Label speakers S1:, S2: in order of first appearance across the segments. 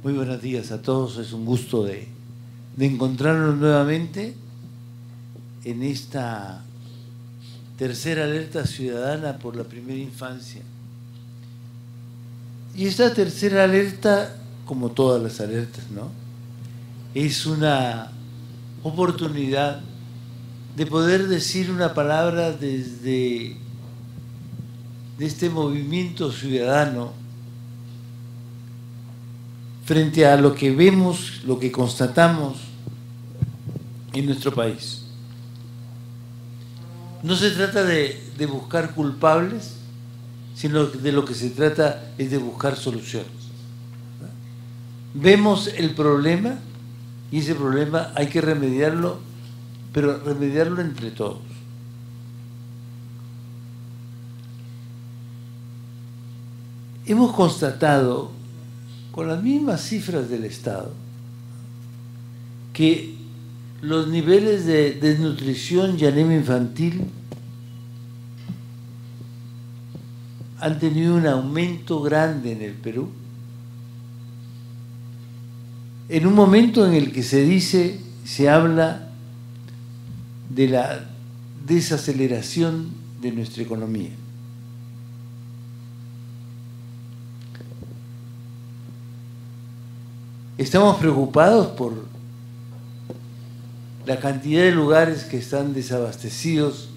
S1: Muy buenos días a todos, es un gusto de encontrarnos nuevamente en esta tercera alerta ciudadana por la primera infancia. Y esta tercera alerta, como todas las alertas, ¿no?, es una oportunidad de poder decir una palabra desde este movimiento ciudadano frente a lo que vemos, lo que constatamos en nuestro país. No se trata de buscar culpables, sino de lo que se trata es de buscar soluciones. Vemos el problema y ese problema hay que remediarlo, pero remediarlo entre todos. Hemos constatado, con las mismas cifras del Estado, que los niveles de desnutrición y anemia infantil han tenido un aumento grande en el Perú, en un momento en el que se habla de la desaceleración de nuestra economía. Estamos preocupados por la cantidad de lugares que están desabastecidos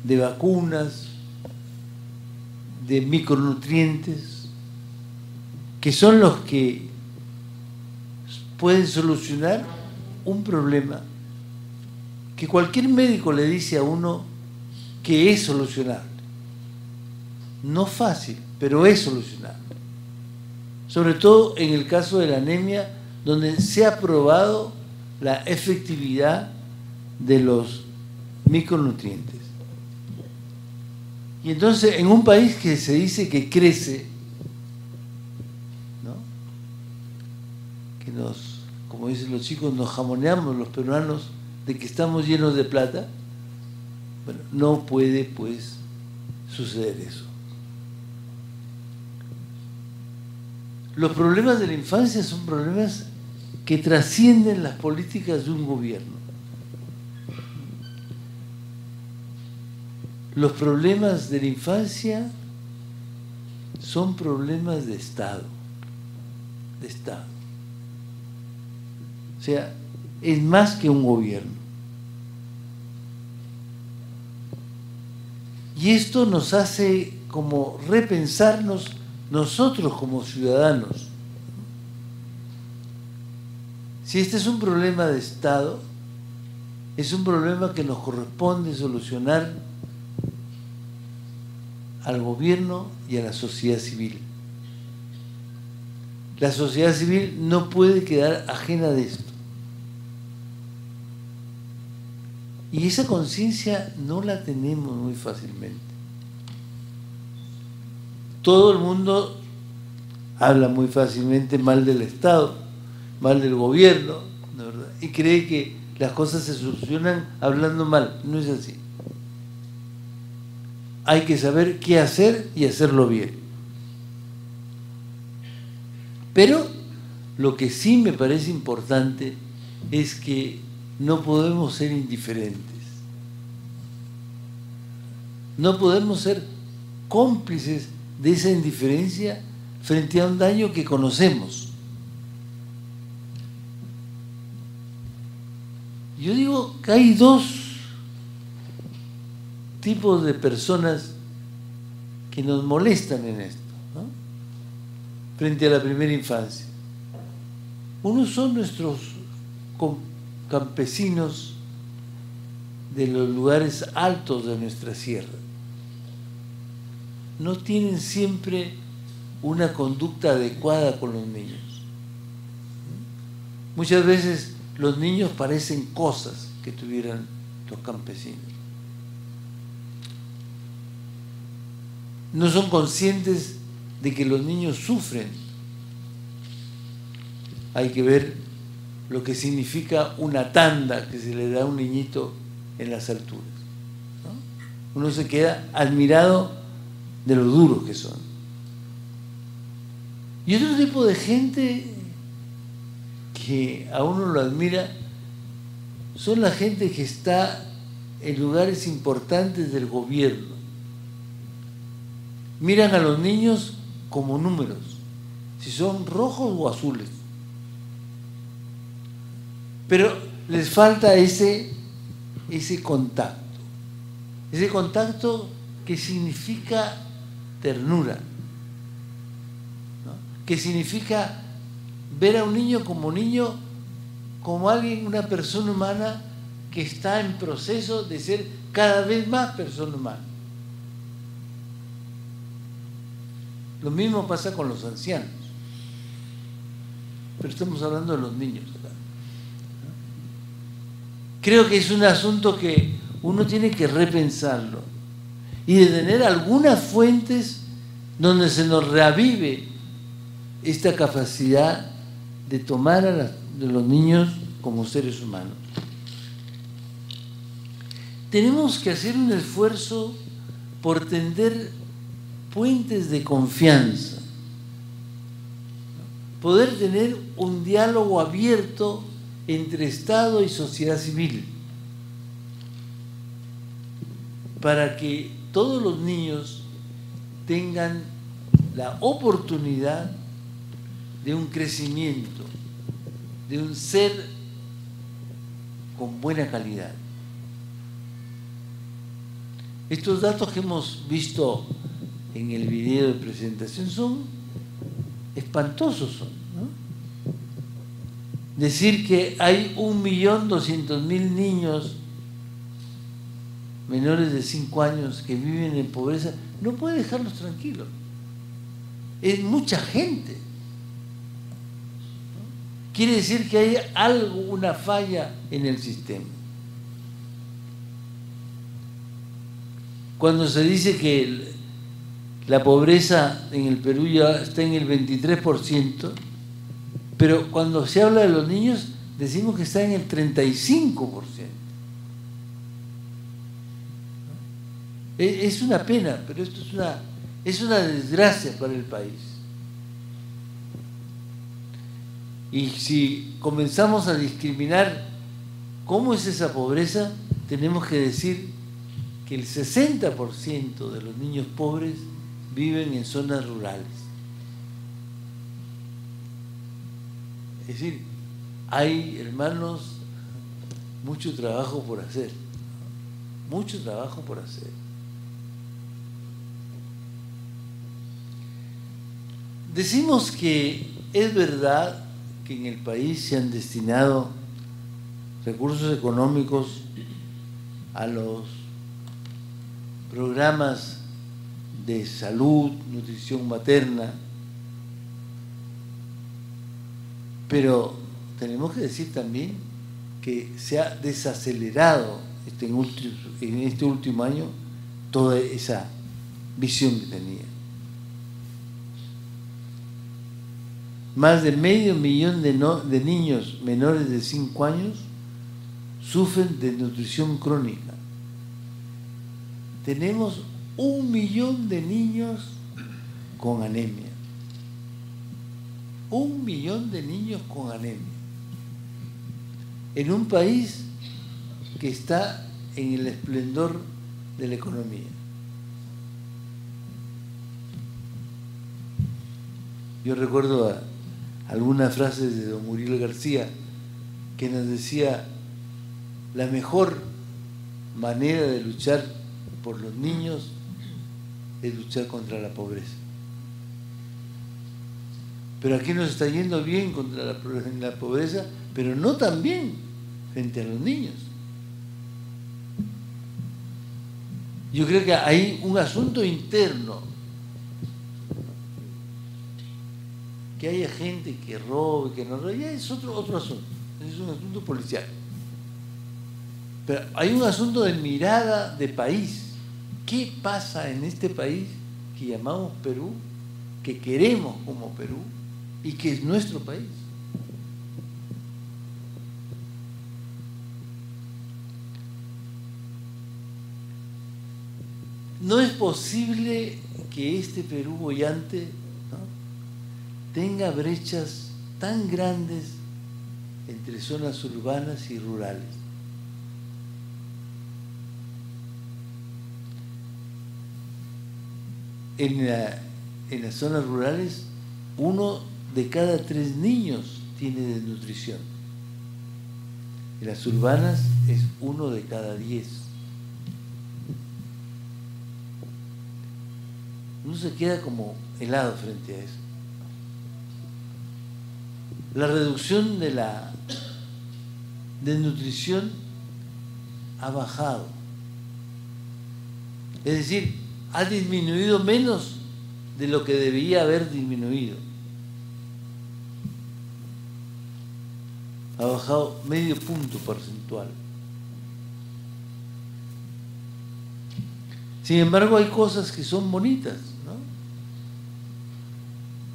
S1: de vacunas, de micronutrientes, que son los que pueden solucionar un problema que cualquier médico le dice a uno que es solucionable. No fácil, pero es solucionable. Sobre todo en el caso de la anemia, donde se ha probado la efectividad de los micronutrientes. Y entonces, en un país que se dice que crece, ¿no?, que como dicen los chicos, nos jamoneamos los peruanos de que estamos llenos de plata, bueno, no puede pues suceder eso. Los problemas de la infancia son problemas que trascienden las políticas de un gobierno. Los problemas de la infancia son problemas de Estado, O sea, es más que un gobierno. Y esto nos hace como repensarnos nosotros como ciudadanos. Si este es un problema de Estado, es un problema que nos corresponde solucionar al gobierno y a la sociedad civil. La sociedad civil no puede quedar ajena de esto. Y esa conciencia no la tenemos muy fácilmente. Todo el mundo habla muy fácilmente mal del Estado, mal del gobierno, ¿no?, ¿verdad?, y cree que las cosas se solucionan hablando mal. No es así. Hay que saber qué hacer y hacerlo bien. Pero lo que sí me parece importante es que no podemos ser indiferentes. No podemos ser cómplices de esa indiferencia frente a un daño que conocemos. Yo digo que hay dos tipos de personas que nos molestan en esto, ¿no?, frente a la primera infancia. Unos son nuestros campesinos de los lugares altos de nuestra sierra. No tienen siempre una conducta adecuada con los niños. Muchas veces los niños parecen cosas que tuvieran los campesinos. No son conscientes de que los niños sufren. Hay que ver lo que significa una tanda que se le da a un niñito en las alturas, ¿no? Uno se queda admirado de lo duros que son. Y otro tipo de gente que a uno lo admira son la gente que está en lugares importantes del gobierno. Miran a los niños como números, si son rojos o azules. Pero les falta ese contacto. Ese contacto que significa ternura, ¿no? Que significa ver a un niño, como alguien, una persona humana que está en proceso de ser cada vez más persona humana. Lo mismo pasa con los ancianos, pero estamos hablando de los niños acá. Creo que es un asunto que uno tiene que repensarlo y de tener algunas fuentes donde se nos reavive esta capacidad de tomar de los niños como seres humanos. Tenemos que hacer un esfuerzo por tender puentes de confianza, poder tener un diálogo abierto entre Estado y sociedad civil, para que todos los niños tengan la oportunidad de un crecimiento, de un ser con buena calidad. Estos datos que hemos visto en el video de presentación son espantosos, ¿no? Decir que hay 1.200.000 niños menores de 5 años que viven en pobreza no puede dejarlos tranquilos. Es mucha gente. Quiere decir que hay algo, una falla en el sistema. Cuando se dice que la pobreza en el Perú ya está en el 23%, pero cuando se habla de los niños decimos que está en el 35%. Es una pena, pero esto es una desgracia para el país. Y si comenzamos a discriminar cómo es esa pobreza, tenemos que decir que el 60% de los niños pobres viven en zonas rurales. Es decir, hay, hermanos, mucho trabajo por hacer. Mucho trabajo por hacer. Decimos que es verdad que en el país se han destinado recursos económicos a los programas de salud, nutrición materna, pero tenemos que decir también que se ha desacelerado en este último año toda esa visión que tenía. Más de 500.000 de niños menores de 5 años sufren de nutrición crónica. Tenemos 1 millón de niños con anemia. 1 millón de niños con anemia. En un país que está en el esplendor de la economía. Yo recuerdo algunas frases de don Muriel García que nos decía: la mejor manera de luchar por los niños es luchar contra la pobreza. Pero aquí nos está yendo bien contra la pobreza, pero no tan bien frente a los niños. Yo creo que hay un asunto interno, que haya gente que robe, que no robe, ya es otro asunto, es un asunto policial. Pero hay un asunto de mirada de país. ¿Qué pasa en este país que llamamos Perú, que queremos como Perú y que es nuestro país? No es posible que este Perú boyante, ¿no?, tenga brechas tan grandes entre zonas urbanas y rurales. En las zonas rurales, 1 de cada 3 niños tiene desnutrición. En las urbanas es 1 de cada 10. Uno se queda como helado frente a eso. La reducción de la desnutrición ha bajado. Es decir, ha disminuido menos de lo que debía haber disminuido. Ha bajado medio punto porcentual. Sin embargo, hay cosas que son bonitas, ¿no?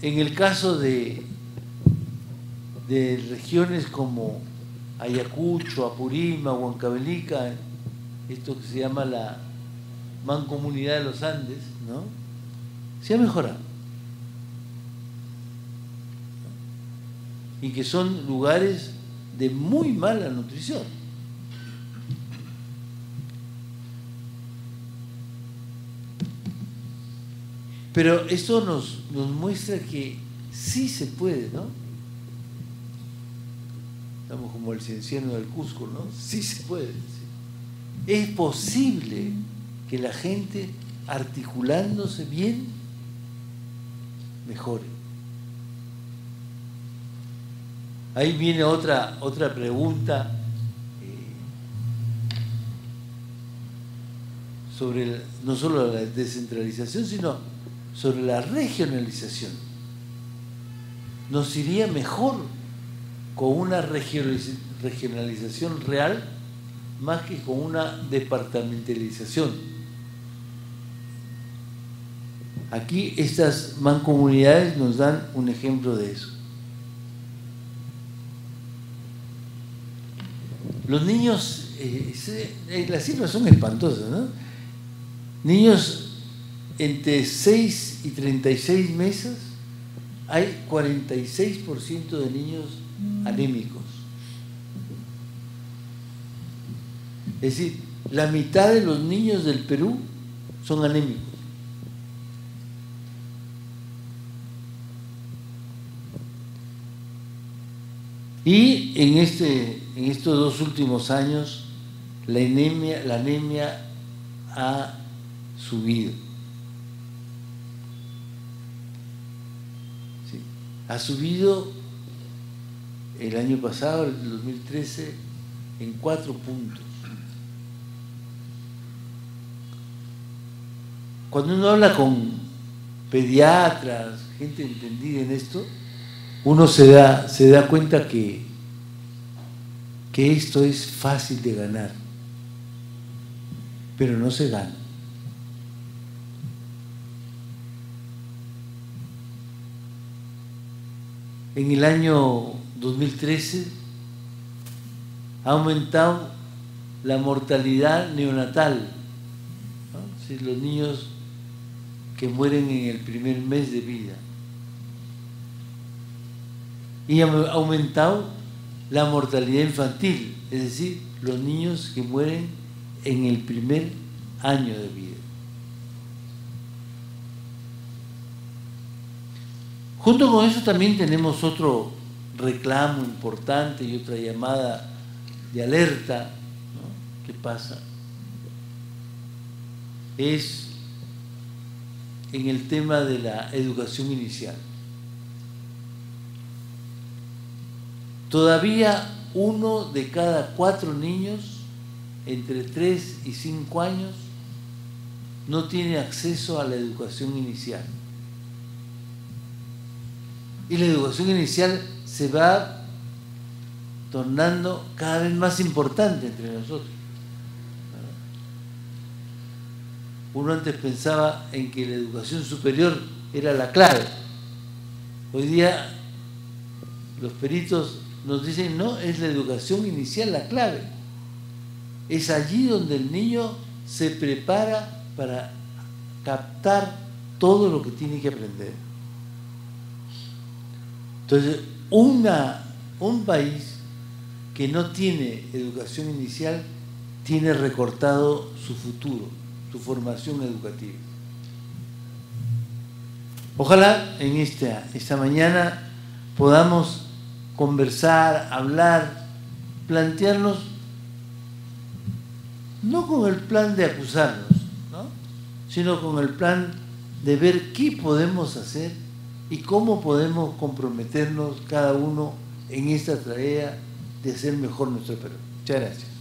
S1: En el caso de regiones como Ayacucho, Apurímac, Huancavelica, esto que se llama la Mancomunidad de los Andes, ¿no? Se ha mejorado. Y que son lugares de muy mala nutrición. Pero esto nos muestra que sí se puede, ¿no? Estamos como el cienciano del Cusco, ¿no? Sí se puede. Sí. Es posible que la gente, articulándose bien, mejore. Ahí viene otra pregunta sobre no solo la descentralización, sino sobre la regionalización. ¿Nos iría mejor con una regionalización real más que con una departamentalización? Aquí estas mancomunidades nos dan un ejemplo de eso. Los niños, las cifras son espantosas, ¿no? Niños entre 6 y 36 meses, hay 46% de niños anémicos. Es decir, la mitad de los niños del Perú son anémicos. Y en estos 2 últimos años, la anemia ha subido. ¿Sí? Ha subido el año pasado, el 2013, en 4 puntos. Cuando uno habla con pediatras, gente entendida en esto, uno se da cuenta que esto es fácil de ganar, pero no se gana. En el año 2013 ha aumentado la mortalidad neonatal, ¿no? Sí, los niños que mueren en el primer mes de vida. Y ha aumentado la mortalidad infantil, es decir, los niños que mueren en el primer año de vida. Junto con eso también tenemos otro reclamo importante y otra llamada de alerta, ¿no? ¿Qué pasa? Es en el tema de la educación inicial. Todavía 1 de cada 4 niños entre 3 y 5 años no tiene acceso a la educación inicial. Y la educación inicial se va tornando cada vez más importante entre nosotros. Uno antes pensaba en que la educación superior era la clave. Hoy día los peritos nos dicen, no, es la educación inicial la clave. Es allí donde el niño se prepara para captar todo lo que tiene que aprender. Entonces, un país que no tiene educación inicial tiene recortado su futuro, su formación educativa. Ojalá en esta mañana podamos conversar, hablar, plantearnos, no con el plan de acusarnos, ¿no?, sino con el plan de ver qué podemos hacer y cómo podemos comprometernos cada uno en esta tarea de hacer mejor nuestro Perú. Muchas gracias.